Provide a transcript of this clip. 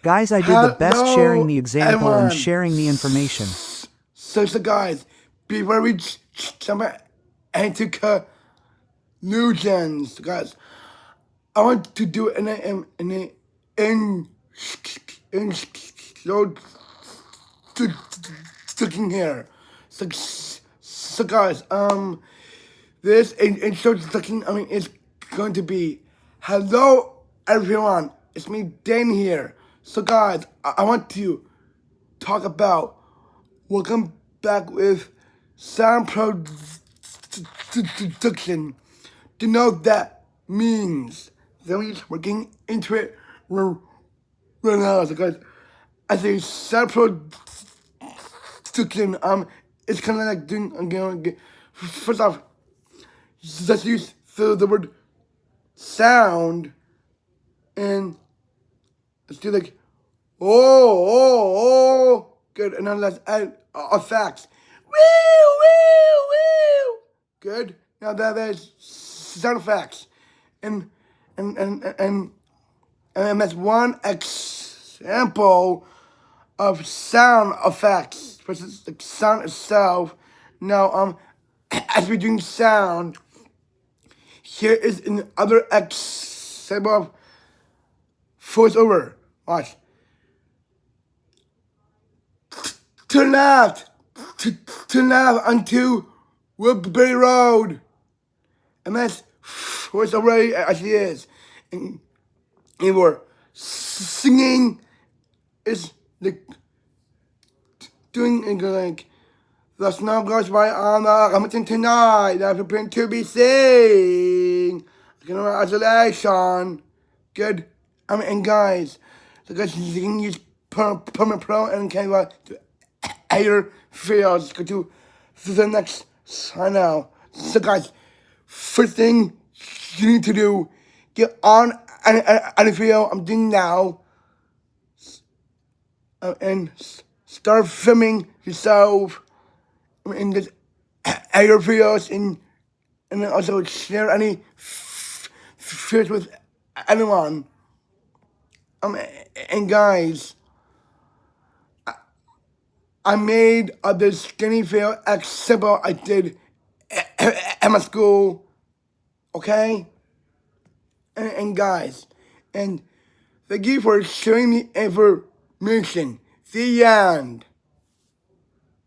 Guys, I did the best sharing Hello, the example and everyone. sharing the information. So guys, before we jump into conclusions, guys, I want to do in slow sticking here. So guys, this in slow sticking, it's going to be hello everyone. It's me, Dan here. So guys, I want to talk about welcome back with sound production. Do you know what that means? Then we're getting into it right now. So guys, I say sound production, it's kind of like doing, again, first off, let's use the word sound, and let's do like, oh, good, and then let's add effects. Woo, woo, woo. Good. Now there's sound effects, and that's one example of sound effects versus the sound itself. Now as we're doing sound, here is another example of voiceover. Watch. Turn left. Turn left onto Woodbury Road. And that's voiceover as she is. And we're singing is like doing like the snow goes by on the Hamilton tonight. That's preparing to be sing. Congratulations. Good. And guys, so guys, you can use Permanent Pro and can go to other fields. Go to the next sign now. So guys, first thing you need to do, get on any video I'm doing now, and start filming yourself in this other videos, and then also share any videos with anyone. And guys, I made this skinny video example I did at my school, okay? And guys, and thank you for sharing the information. The end.